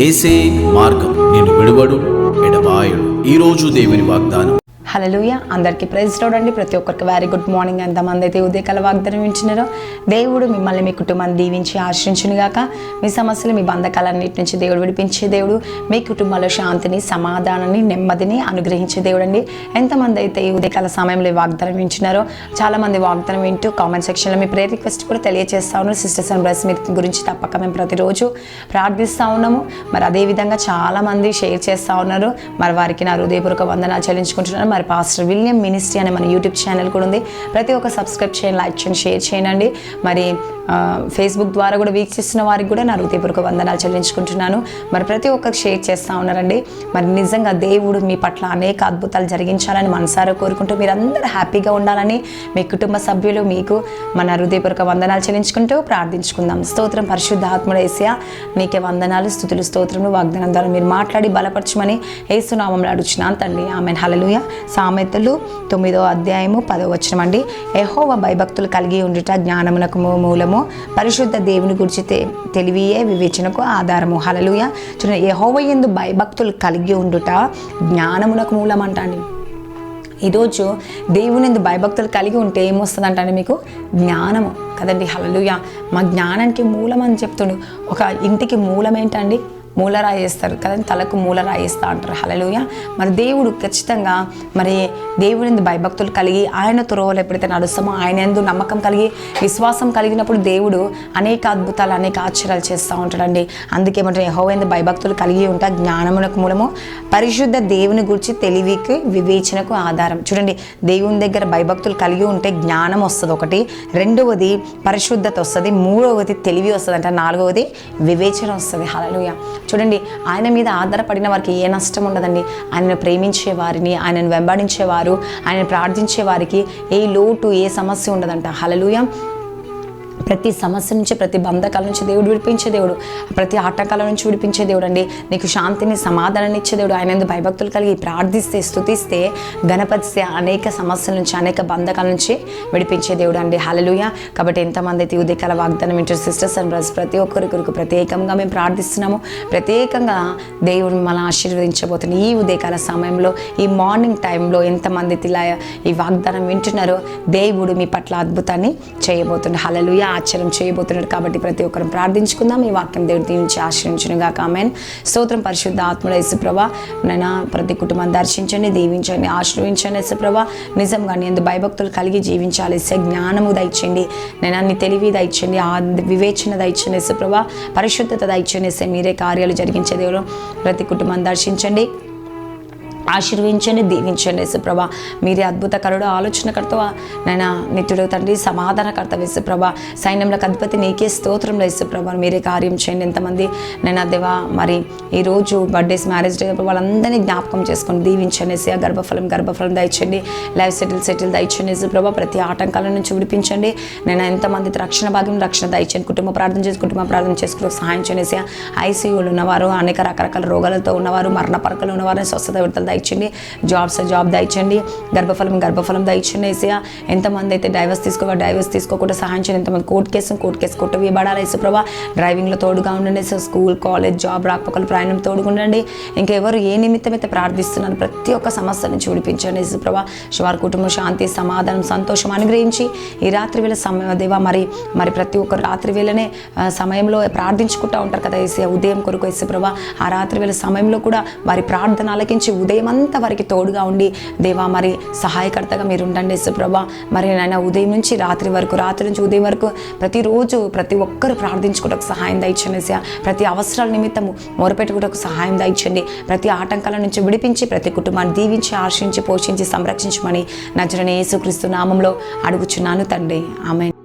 యేసే మార్గం, నిన్ను విడువడు ఎడబాయడు. ఈరోజు దేవుని వాగ్దానం. హల్లెలూయా. అందరికీ ప్రైజ్ లార్డ్ అండి. ప్రతి ఒక్కరికి వెరీ గుడ్ మార్నింగ్. ఎంతమంది అయితే ఉదయకాల వాగ్దానం వింటున్నారో దేవుడు మిమ్మల్ని మీ కుటుంబాన్ని దీవించి ఆశ్రయించునుగాక. మీ సమస్యలు మీ బంధకాలన్నిటి నుంచి దేవుడు విడిపించే దేవుడు, మీ కుటుంబంలో శాంతిని, సమాధానాన్ని, నెమ్మదిని అనుగ్రహించే దేవుడు అండి. ఎంతమంది అయితే ఈ ఉదయకాల సమయంలో వాగ్దానం వింటున్నారో చాలామంది వాగ్దానం వింటూ కామెంట్ సెక్షన్లో మీ ప్రేయర్ రిక్వెస్ట్ కూడా తెలియజేస్తా ఉన్నారు. సిస్టర్స్ అండ్ బ్రదర్స్ మీ గురించి తప్పక మేము ప్రతిరోజు ప్రార్థిస్తూ ఉన్నాము. మరి అదేవిధంగా చాలామంది షేర్ చేస్తూ ఉన్నారు. మరి వారికి నా హృదయపూర్వక వందనాలు చెల్లించుకుంటున్నాను. మరి పాస్టర్ విలియం మినిస్ట్రీ అనే మన యూట్యూబ్ ఛానల్ కూడా ఉంది. ప్రతి ఒక్క సబ్స్క్రైబ్ చేయండి, లైక్ చేయండి, షేర్ చేయండి. మరి ఫేస్బుక్ ద్వారా కూడా వీక్షిస్తున్న వారికి కూడా నా హృదయపూర్వక వందనాలు చెల్లించుకుంటున్నాను. మరి ప్రతి ఒక్కరికి షేర్ చేస్తూ ఉన్నారండి. మరి నిజంగా దేవుడు మీ పట్ల అనేక అద్భుతాలు జరిగించాలని మనసారా కోరుకుంటూ మీరందరూ హ్యాపీగా ఉండాలని మీ కుటుంబ సభ్యులు మీకు మన హృదయపూర్వక వందనాలు చెల్లించుకుంటూ ప్రార్థించుకుందాం. స్తోత్రం పరిశుద్ధ ఆత్ముడు యేసయ్యా, నీకే వందనాలు, స్తుతులు, స్తోత్రములు. వాగ్దానం ద్వారా మీరు మాట్లాడి బలపరచమని యేసు నామములో అడుగుచున్నాను తండ్రి, ఆమేన్. హల్లెలూయా. సామెతలు 9వ అధ్యాయము 10వ వచనం అండి. యెహోవా భయభక్తులు కలిగి ఉండుట జ్ఞానమునకు మూలము, పరిశుద్ధ దేవుని గురించి తెలివియే వివేచనకు ఆధారము. హల్లెలూయా. చూడండి, యెహోవా యందు భయభక్తులు కలిగి ఉండుట జ్ఞానమునకు మూలం అంటాండి. ఈరోజు దేవుని యందు భయభక్తులు కలిగి ఉంటే ఏమొస్తుందంటే మీకు జ్ఞానము కదండి. హల్లెలూయా. మా జ్ఞానానికి మూలం అని చెప్తుండు. ఒక ఇంటికి మూలం ఏంటండి? మూలరాయి వేస్తారు కదండి, తలకు మూలరాయి వేస్తూ అంటారు. హల్లెలూయా. మరి దేవుడు ఖచ్చితంగా మరి దేవుని భయభక్తులు కలిగి ఆయన త్రోవలు ఎప్పుడైతే నడుస్తామో, ఆయన యందు నమ్మకం కలిగి విశ్వాసం కలిగినప్పుడు దేవుడు అనేక అద్భుతాలు, అనేక ఆశ్చర్యాలు చేస్తూ ఉంటాడండి. అందుకేమంటే యెహోవా యందు భయభక్తులు కలిగి ఉంటా జ్ఞానమునకు మూలము, పరిశుద్ధ దేవుని గురించి తెలివికి వివేచనకు ఆధారం. చూడండి, దేవుని దగ్గర భయభక్తులు కలిగి ఉంటే జ్ఞానం వస్తుంది ఒకటి, రెండవది పరిశుద్ధత వస్తుంది, మూడవది తెలివి వస్తుంది అంటే, నాలుగవది వివేచన వస్తుంది. హల్లెలూయా. చూడండి, ఆయన మీద ఆధారపడిన వారికి ఏ నష్టం ఉండదండి. ఆయనను ప్రేమించే వారిని, ఆయనను వెంబడించేవారు, ఆయన ప్రార్థించే వారికి ఏ లోటు, ఏ సమస్య ఉండదంట. హల్లెలూయా. ప్రతి సమస్య నుంచి, ప్రతి బంధకాల నుంచి దేవుడు విడిపించే దేవుడు, ప్రతి ఆటంకాల నుంచి విడిపించే దేవుడు అండి. నీకు శాంతిని, సమాధానాన్ని ఇచ్చే దేవుడు. ఆయన ఎందుకు భయభక్తులు కలిగి ప్రార్థిస్తే, స్తుతిస్తే, గణపతిస్తే అనేక సమస్యల నుంచి, అనేక బంధకాల నుంచి విడిపించే దేవుడు అండి. హల్లెలూయా. కాబట్టి ఎంతమంది అయితే ఉదయకాల వాగ్దానం వింటారు సిస్టర్స్ అండ్ బ్రదర్స్, ప్రతి ఒక్కరి కొరకు ప్రత్యేకంగా మేము ప్రార్థిస్తున్నాము. ప్రత్యేకంగా దేవుడు మిమ్మల్ని ఆశీర్వదించబోతున్నాం. ఈ ఉదయకాల సమయంలో, ఈ మార్నింగ్ టైంలో ఎంతమంది ఇలా ఈ వాగ్దానం వింటున్నారో దేవుడు మీ పట్ల అద్భుతాన్ని చేయబోతున్నాడు. హల్లెలూయా. ఆశ్చర్యం చేయబోతున్నాడు. కాబట్టి ప్రతి ఒక్కరు ప్రార్థించుకుందాం. ఈ వాక్యం దేవుడు దీవించి ఆశ్రయించునుగాక. ఆమేన్. స్తోత్రం పరిశుద్ధ ఆత్ముడ యేసుప్రభా, నైనా ప్రతి కుటుంబాన్ని దర్శించండి, దీవించండి, ఆశ్రయించండి. యేసుప్రభా, నిజంగా నీ యందు భయభక్తులు కలిగి జీవించాలి. జ్ఞానము దయచేయండి నైనా, నీ తెలివి దయచేయండి, ఆ వివేచన దయచేయండి. యేసుప్రభా, పరిశుద్ధత దయచేయండి. మీరే కార్యాలు జరిగించే దేవుడు ప్రతి కుటుంబాన్ని దర్శించండి, ఆశీర్వించండి, దీవించండి. యేసుప్రభా, మీరే అద్భుతకరుడు, ఆలోచనకర్త నైనా, నిత్యుడు తండ్రి, సమాధానకర్త. యేసుప్రభా, సైన్యంలోకి అధిపతి నీకే స్తోత్రంలో. యేసుప్రభా, మీరే కార్యం చేయండి. ఎంతమంది నైనా దేవా మరి ఈరోజు బర్త్డేస్, మ్యారేజ్ డే వాళ్ళందరినీ జ్ఞాపకం చేసుకొని దీవించండి. యేసయ్యా, గర్భఫలం దయచండి, లైఫ్ సెటిల్ దయచండి. యేసుప్రభా, ప్రతి ఆటంకాల నుంచి విడిపించండి. నేను ఎంతమంది రక్షణ భాగ్యం, రక్షణ దయచండి. కుటుంబ ప్రార్థన చేసుకుంటూ సహాయం చేయండి. యేసయ్యా, ఐసీయూలు ఉన్నవారు, అనేక రకరకాల రోగాలతో ఉన్నవారు, మరణ పరకలు ఉన్నవారు స్వస్థత విడుదల దయచండి. జాబ్ దయచండి, గర్భఫలం దయచండి. యేసయ్యా, ఎంతమంది అయితే డైవర్స్ తీసుకోకుండా సహాయం చేయండి. ఎంతమంది కోర్టు కేసు కొట్టవేయబడాలి. యేసుప్రభా, డ్రైవింగ్లో తోడుగా ఉండండి. స్కూల్, కాలేజ్, జాబ్ రాకపోకలు ప్రయాణం తోడుగా ఉండండి. ఇంకెవరు ఏ నిమిత్తం అయితే ప్రార్థిస్తున్నాను ప్రతి ఒక్క సమస్య నుంచి విడిపించండి. యేసుప్రభా, వారి కుటుంబం శాంతి, సమాధానం, సంతోషం అనుగ్రహించి ఈ రాత్రి వేళ సమయం దేవా మరి ప్రతి ఒక్కరు రాత్రి వేళనే సమయంలో ప్రార్థించుకుంటూ ఉంటారు కదా యేసయ్యా, ఉదయం కొరకు. యేసుప్రభా, ఆ రాత్రి వేళ సమయంలో కూడా వారి ప్రార్థన ఆలకించి ఉదయం అంతా వారికి తోడుగా ఉండి దేవా మరి సహాయకర్తగా మీరు ఉండండి. యేసుప్రభా, మరి నాయన ఉదయం నుంచి రాత్రి నుంచి ఉదయం వరకు ప్రతిరోజు ప్రతి ఒక్కరు ప్రార్థించుకోవడానికి సహాయం దయచండి. ప్రతి అవసరాల నిమిత్తము మొరపెట్టుకోవడానికి సహాయం దయచండి. ప్రతి ఆటంకాల నుంచి విడిపించి ప్రతి కుటుంబాన్ని దీవించి, ఆశించి, పోషించి, సంరక్షించమని నజరేయుడైన యేసుక్రీస్తు నామంలో అడుగుచున్నాను తండ్రి. ఆమేన్.